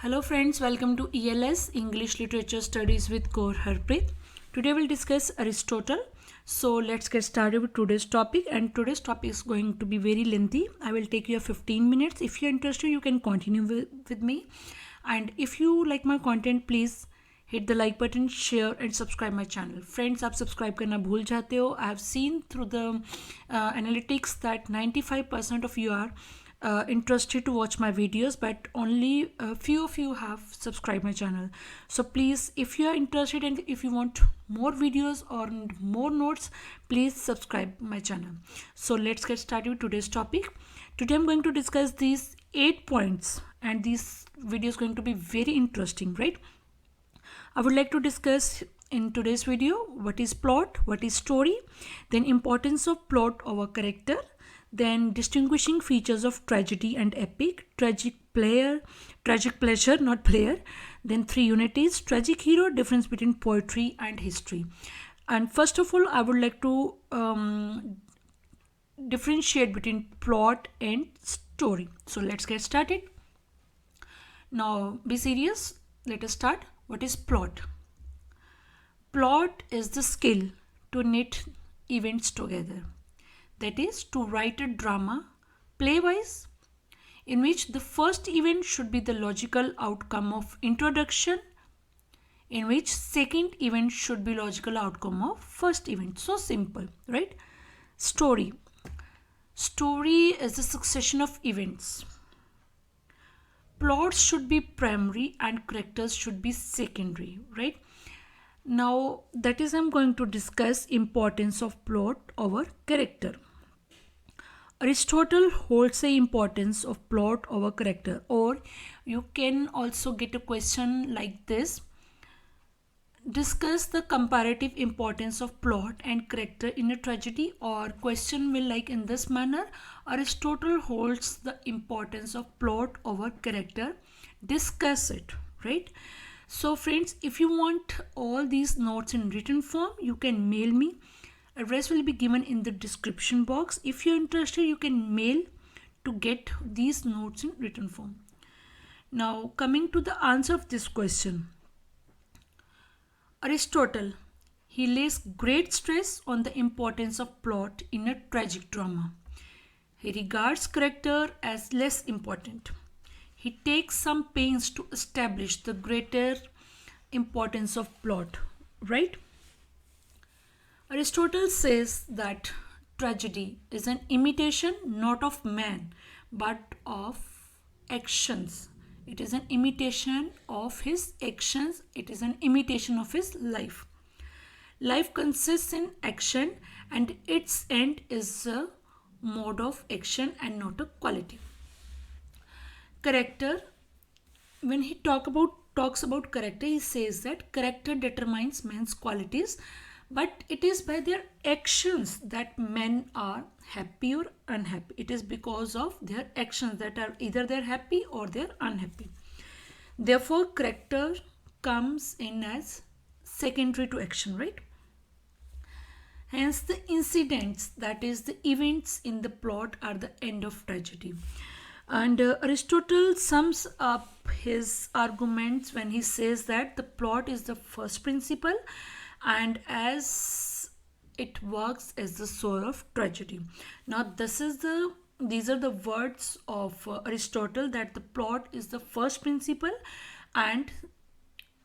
Hello friends, welcome to ELS English Literature Studies with Kaur Harpreet. Today we'll discuss Aristotle. So let's get started with today's topic, and today's topic is going to be very lengthy. I will take you 15 minutes. If you're interested, you can continue with me. And if you like my content, please hit the like button, share and subscribe my channel. Friends, आप subscribe करना भूल जाते हो. I have seen through the analytics that 95% of you are interested to watch my videos, but only a few of you have subscribed my channel. So please, if you are interested and if you want more videos or more notes, please subscribe my channel. So let's get started with today's topic. Today I'm going to discuss these 8 points, and this video is going to be very interesting, right? I would like to discuss in today's video what is plot, what is story, then importance of plot over character, then distinguishing features of tragedy and epic, tragic pleasure, not player, then 3 unities, tragic hero, difference between poetry and history. And first of all, I would like to differentiate between plot and story. So let's get started. Now be serious. Let us start. What is plot? Plot is the skill to knit events together. That is, to write a drama play-wise in which the first event should be the logical outcome of introduction, in which second event should be logical outcome of first event. So simple, right? Story is a succession of events. Plots should be primary and characters should be secondary, right? Now that is, I'm going to discuss importance of plot over character. Aristotle holds the importance of plot over character, or you can also get a question like this. Discuss the comparative importance of plot and character in a tragedy, or question will like in this manner. Aristotle holds the importance of plot over character. Discuss it, right? So friends, if you want all these notes in written form, you can mail me. Address will be given in the description box. If you're interested, you can mail to get these notes in written form. Now coming to the answer of this question. Aristotle, he lays great stress on the importance of plot in a tragic drama. He regards character as less important. He takes some pains to establish the greater importance of plot, right? Aristotle says that tragedy is an imitation not of man but of actions. It is an imitation of his actions. It is an imitation of his life. Life consists in action, and its end is a mode of action and not a quality. Character, when he talks about character, he says that character determines men's qualities, but it is by their actions that men are happy or unhappy. It is because of their actions that are either they're happy or they're unhappy. Therefore, character comes in as secondary to action, right? Hence, the incidents, that is the events in the plot, are the end of tragedy. And Aristotle sums up his arguments when he says that the plot is the first principle, and as it works as the soul of tragedy. Now these are the words of Aristotle, that the plot is the first principle and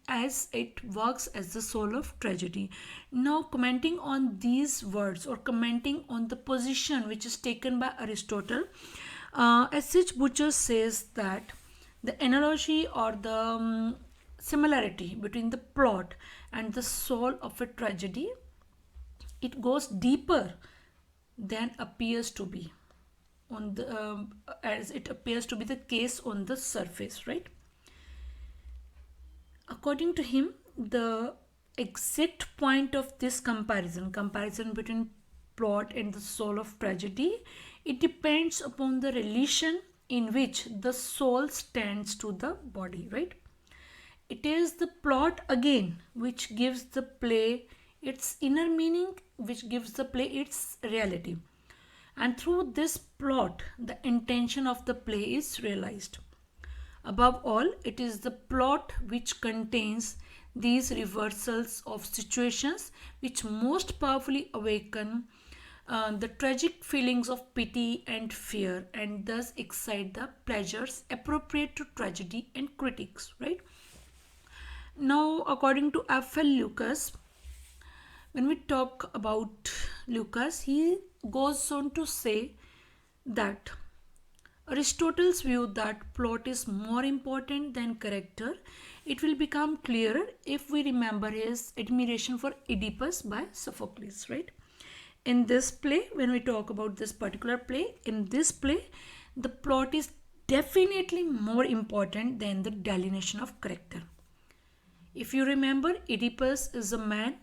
as it works as the soul of tragedy. Now commenting on these words, or commenting on the position which is taken by Aristotle, S.H. Butcher says that the analogy or the similarity between the plot and the soul of a tragedy, it goes deeper than appears to be on the as it appears to be the case on the surface, right? According to him, the exact point of this comparison between plot and the soul of tragedy, it depends upon the relation in which the soul stands to the body, right? It is the plot again which gives the play its inner meaning, which gives the play its reality. And through this plot, the intention of the play is realized. Above all, it is the plot which contains these reversals of situations which most powerfully awaken the tragic feelings of pity and fear, and thus excite the pleasures appropriate to tragedy and critics, right? Now, according to F.L. Lucas, when we talk about Lucas, he goes on to say that Aristotle's view that plot is more important than character, it will become clearer if we remember his admiration for Oedipus by Sophocles, right? In this play, when we talk about this particular play, in this play, the plot is definitely more important than the delineation of character. If you remember, Oedipus is a man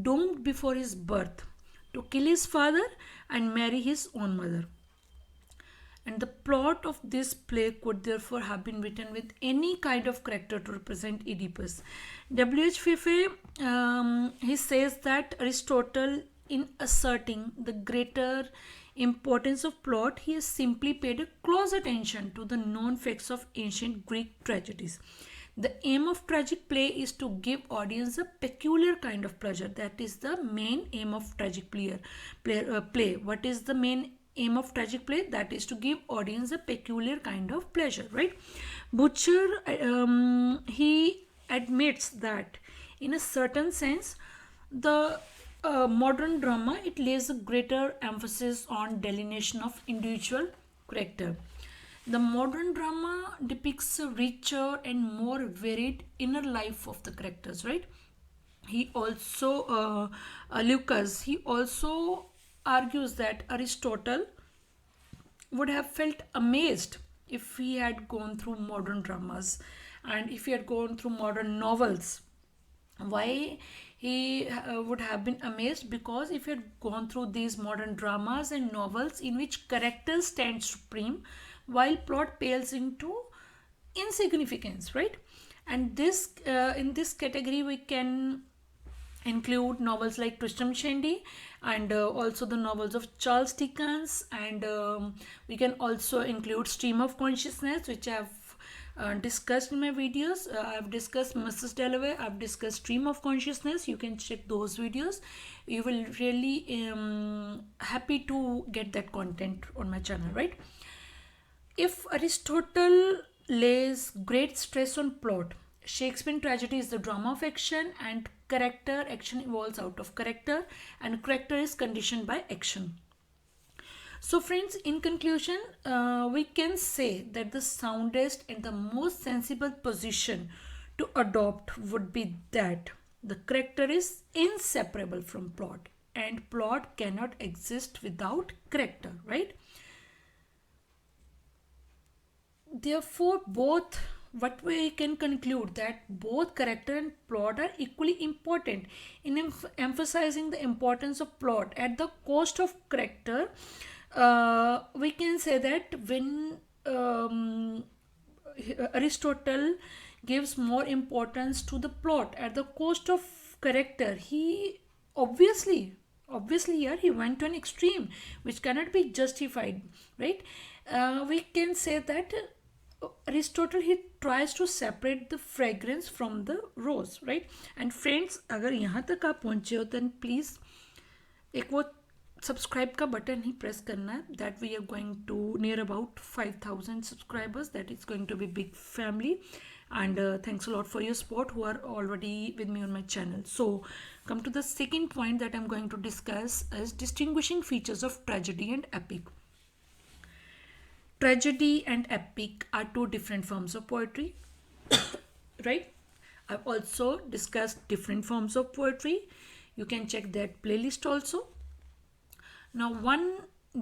doomed before his birth to kill his father and marry his own mother. And the plot of this play could therefore have been written with any kind of character to represent Oedipus. W.H. Fife, he says that Aristotle, in asserting the greater importance of plot, he has simply paid a close attention to the known facts of ancient Greek tragedies. The aim of tragic play is to give audience a peculiar kind of pleasure. That is the main aim of tragic play. What is the main aim of tragic play? That is to give audience a peculiar kind of pleasure, right? Butcher, he admits that in a certain sense, the modern drama, it lays a greater emphasis on delineation of individual character. The modern drama depicts a richer and more varied inner life of the characters, right? He also, Lucas, he also argues that Aristotle would have felt amazed if he had gone through modern dramas and if he had gone through modern novels. Why he would have been amazed? Because if he had gone through these modern dramas and novels in which characters stand supreme while plot pales into insignificance, right? And this in this category we can include novels like Tristram Shandy and also the novels of Charles Dickens, and we can also include Stream of Consciousness, which I've discussed in my videos. I've discussed Mrs. Dalloway, I've discussed Stream of Consciousness. You can check those videos. You will really happy to get that content on my channel, right? If Aristotle lays great stress on plot, Shakespearean tragedy is the drama of action, and character action evolves out of character, and character is conditioned by action. So friends, in conclusion, we can say that the soundest and the most sensible position to adopt would be that the character is inseparable from plot and plot cannot exist without character, right? Therefore, both, what we can conclude that both character and plot are equally important. In emphasizing the importance of plot at the cost of character, we can say that when Aristotle gives more importance to the plot at the cost of character, he obviously here he went to an extreme which cannot be justified, right? We can say that Aristotle, he tries to separate the fragrance from the rose, right? And friends, अगर यहाँ तक आप पहुँचे हो then please एक वो subscribe का button ही press करना है. That we are going to near about 5,000 subscribers. That is going to be big family, and thanks a lot for your support who are already with me on my channel. So come to the second point that I'm going to discuss is distinguishing features of tragedy and epic. Tragedy and epic are two different forms of poetry, right? I've also discussed different forms of poetry. You can check that playlist also. Now, one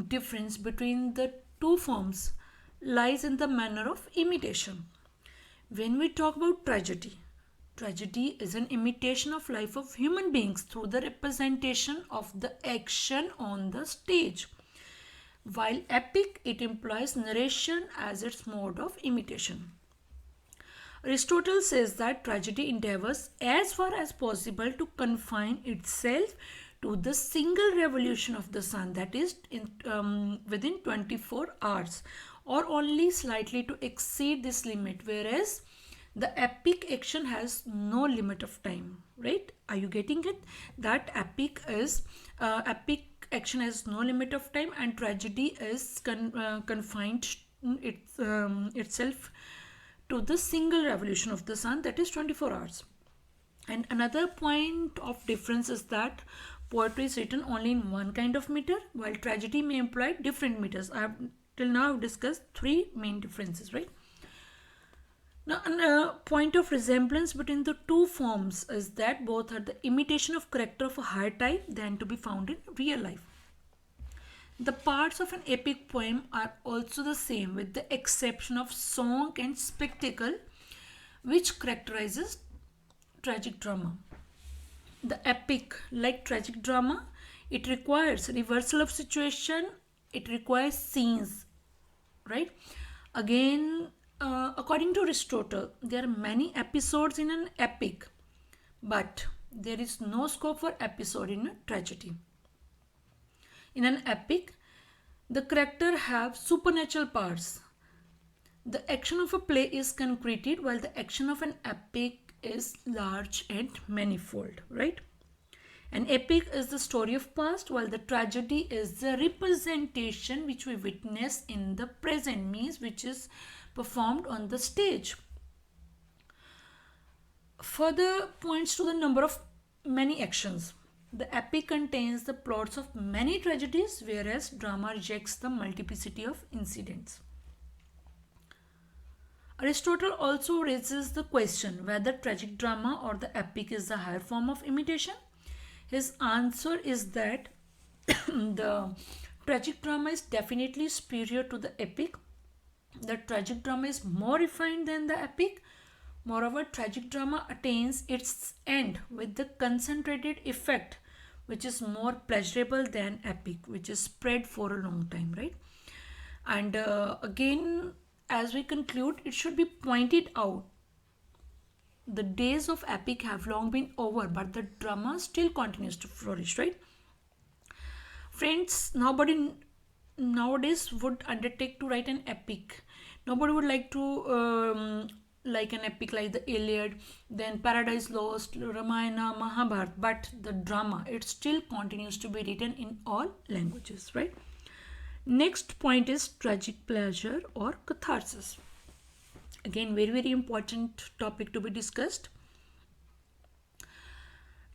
difference between the two forms lies in the manner of imitation. When we talk about tragedy, tragedy is an imitation of life of human beings through the representation of the action on the stage. While epic, it implies narration as its mode of imitation. Aristotle says that tragedy endeavors as far as possible to confine itself to the single revolution of the sun, that is within 24 hours or only slightly to exceed this limit, whereas the epic action has no limit of time, right? Are you getting it? That epic action has no limit of time, and tragedy is confined itself to the single revolution of the sun, that is 24 hours. And another point of difference is that poetry is written only in one kind of meter, while tragedy may imply different meters. I have till now discussed three main differences, right? Now, a point of resemblance between the two forms is that both are the imitation of character of a higher type than to be found in real life. The parts of an epic poem are also the same, with the exception of song and spectacle, which characterizes tragic drama. The epic, like tragic drama, it requires reversal of situation, it requires scenes, right? Again, according to Aristotle, there are many episodes in an epic, but there is no scope for episode in a tragedy. In an epic, the character have supernatural powers. The action of a play is concreted, while the action of an epic is large and manifold, right? An epic is the story of past, while the tragedy is the representation which we witness in the present, means which is performed on the stage. Further points to the number of many actions. The epic contains the plots of many tragedies, whereas drama rejects the multiplicity of incidents. Aristotle also raises the question whether tragic drama or the epic is the higher form of imitation. His answer is that the tragic drama is definitely superior to the epic. The tragic drama is more refined than the epic. Moreover, tragic drama attains its end with the concentrated effect, which is more pleasurable than epic, which is spread for a long time, right? And again, as we conclude, it should be pointed out the days of epic have long been over, but the drama still continues to flourish, right? Friends, nobody nowadays would undertake to write an epic. Nobody would like to like an epic like the Iliad, then Paradise Lost, Ramayana, Mahabharata, but the drama, it still continues to be written in all languages, right? Next point is tragic pleasure or catharsis. Again, very important topic to be discussed.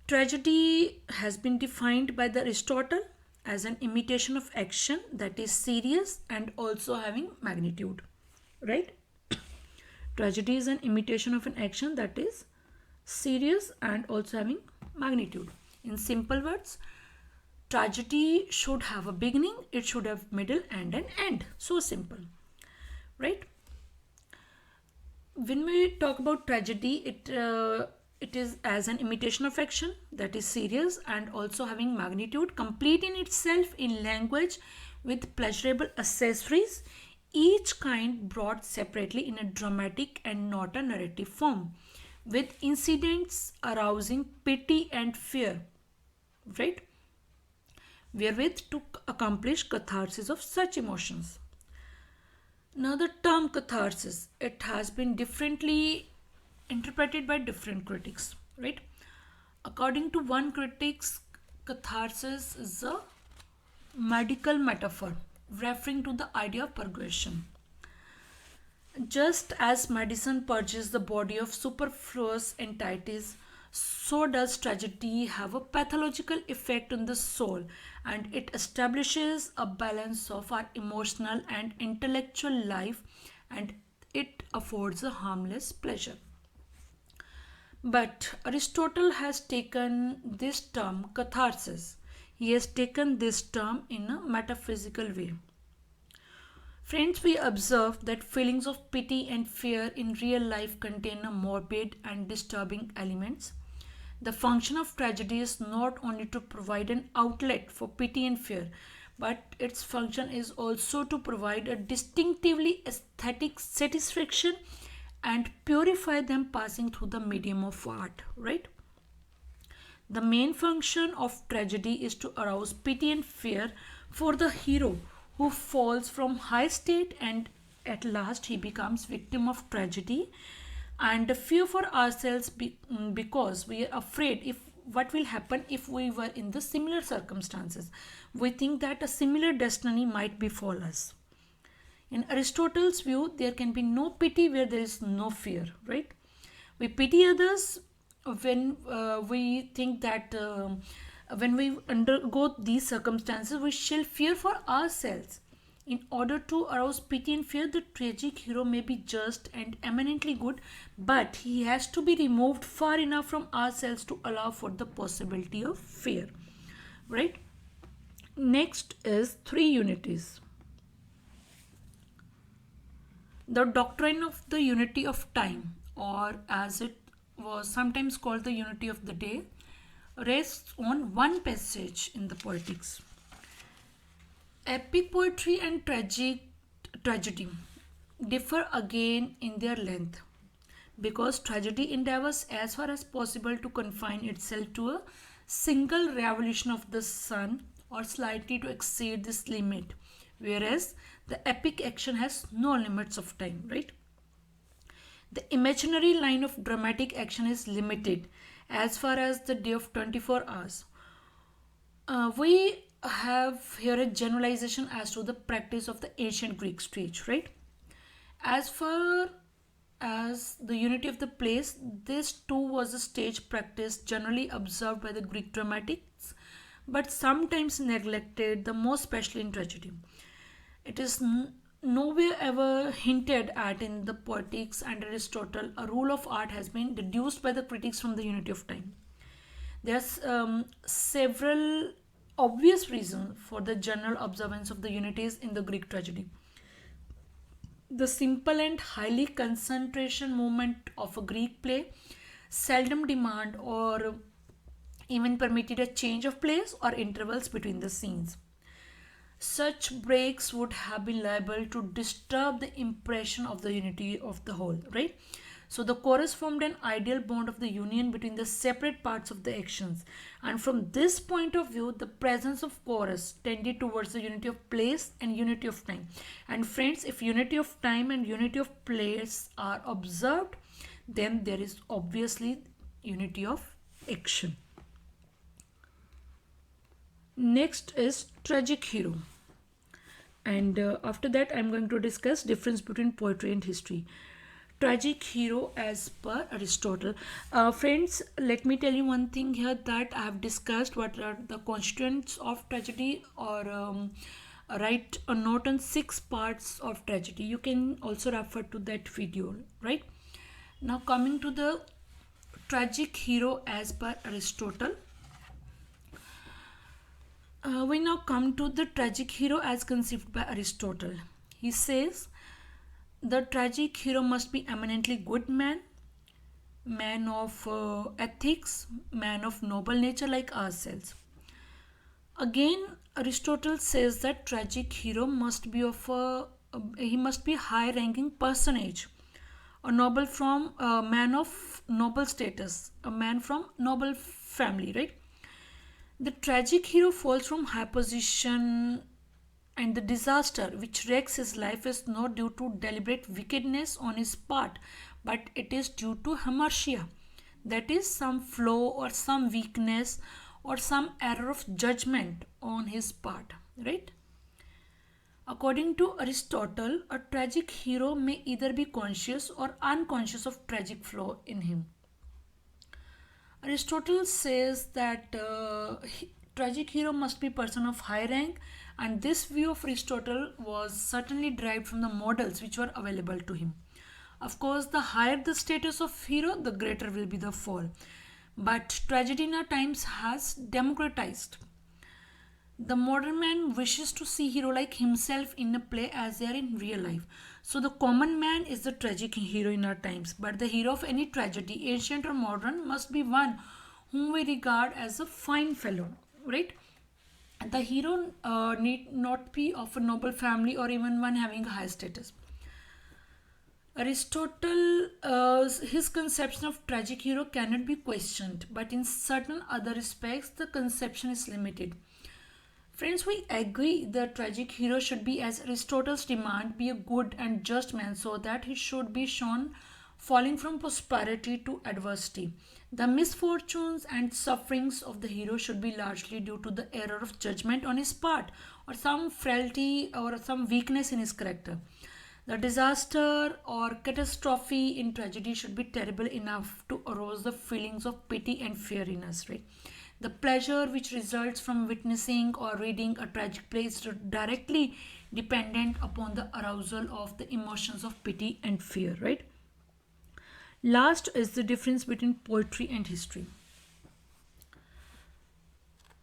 Tragedy has been defined by the Aristotle as an imitation of action that is serious and also having magnitude, right? Tragedy is an imitation of an action that is serious and also having magnitude. In simple words, tragedy should have a beginning, it should have middle and an end. So simple, right? When we talk about tragedy, it is as an imitation of action that is serious and also having magnitude, complete in itself in language with pleasurable accessories, each kind brought separately in a dramatic and not a narrative form, with incidents arousing pity and fear, right? Wherewith to accomplish catharsis of such emotions. Now, the term catharsis, it has been differently interpreted by different critics, right? According to one critic, catharsis is a medical metaphor referring to the idea of purgation. Just as medicine purges the body of superfluous entities, so does tragedy have a pathological effect on the soul, and it establishes a balance of our emotional and intellectual life, and it affords a harmless pleasure. But Aristotle has taken this term catharsis. He has taken this term in a metaphysical way. Friends, we observe that feelings of pity and fear in real life contain a morbid and disturbing elements. The function of tragedy is not only to provide an outlet for pity and fear, but its function is also to provide a distinctively aesthetic satisfaction and purify them passing through the medium of art, right? The main function of tragedy is to arouse pity and fear for the hero who falls from high state and at last he becomes victim of tragedy and fear for ourselves because we are afraid if what will happen if we were in the similar circumstances. We think that a similar destiny might befall us. In Aristotle's view, there can be no pity where there is no fear, right? We pity others when we think that when we undergo these circumstances, we shall fear for ourselves. In order to arouse pity and fear, the tragic hero may be just and eminently good, but he has to be removed far enough from ourselves to allow for the possibility of fear, right? Next is three unities. The doctrine of the unity of time, or as it was sometimes called the unity of the day, rests on one passage in the Poetics. Epic poetry and tragedy differ again in their length because tragedy endeavors as far as possible to confine itself to a single revolution of the sun or slightly to exceed this limit, whereas the epic action has no limits of time, right? The imaginary line of dramatic action is limited as far as the day of 24 hours. We have here a generalization as to the practice of the ancient Greek stage, right? As far as the unity of the place, this too was a stage practice generally observed by the Greek dramatists, but sometimes neglected, the most especially in tragedy. It is nowhere ever hinted at in the Poetics and Aristotle. A rule of art has been deduced by the critics from the unity of time. There's several obvious reasons for the general observance of the unities in the Greek tragedy. The simple and highly concentration movement of a Greek play seldom demand or even permitted a change of place or intervals between the scenes. Such breaks would have been liable to disturb the impression of the unity of the whole, right? So the chorus formed an ideal bond of the union between the separate parts of the actions. And from this point of view, the presence of chorus tended towards the unity of place and unity of time. And friends, if unity of time and unity of place are observed, then there is obviously unity of action. Next is tragic hero. And after that I'm going to discuss difference between poetry and history. Tragic hero as per Aristotle. Friends, let me tell you one thing here, that I have discussed what are the constituents of tragedy, or write a note on 6 parts of tragedy. You can also refer to that video, right? Now coming to the tragic hero as per Aristotle. We now come to the tragic hero as conceived by Aristotle. He says the tragic hero must be eminently good man, man of ethics, man of noble nature like ourselves. Again, Aristotle says that tragic hero must be of he must be high-ranking personage, a noble from a man of noble status, a man from noble family, right? The tragic hero falls from high position, and the disaster which wrecks his life is not due to deliberate wickedness on his part, but it is due to hamartia, that is, some flaw or some weakness or some error of judgment on his part, right? According to Aristotle, a tragic hero may either be conscious or unconscious of tragic flaw in him. Aristotle says that tragic hero must be a person of high rank, and this view of Aristotle was certainly derived from the models which were available to him. Of course, the higher the status of hero, the greater will be the fall. But tragedy in our times has democratized. The modern man wishes to see hero like himself in a play as they are in real life. So the common man is the tragic hero in our times, but the hero of any tragedy, ancient or modern, must be one whom we regard as a fine fellow, right? The hero need not be of a noble family or even one having a high status. Aristotle, his conception of tragic hero cannot be questioned, but in certain other respects, the conception is limited. Friends, we agree the tragic hero should be, as Aristotle's demand, be a good and just man, so that he should be shown falling from prosperity to adversity. The misfortunes and sufferings of the hero should be largely due to the error of judgment on his part, or some frailty or some weakness in his character. The disaster or catastrophe in tragedy should be terrible enough to arouse the feelings of pity and fear in us, right? The pleasure which results from witnessing or reading a tragic play is directly dependent upon the arousal of the emotions of pity and fear, right? Last is the difference between poetry and history.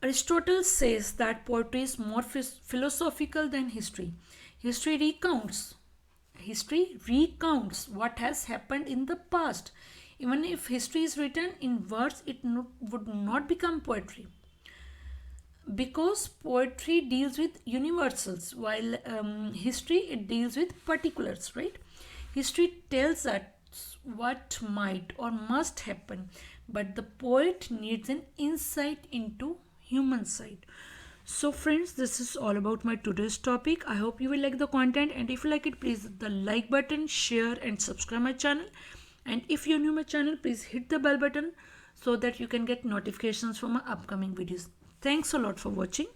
Aristotle says that poetry is more philosophical than history. History recounts. History recounts what has happened in the past. Even if history is written in words, it would not become poetry, because poetry deals with universals, while history, it deals with particulars, right? History tells us what might or must happen, but the poet needs an insight into human side. So friends, this is all about my today's topic. I hope you will like the content, and if you like it, please hit the like button, share and subscribe my channel. And if you're new to my channel, please hit the bell button so that you can get notifications for my upcoming videos. Thanks a lot for watching.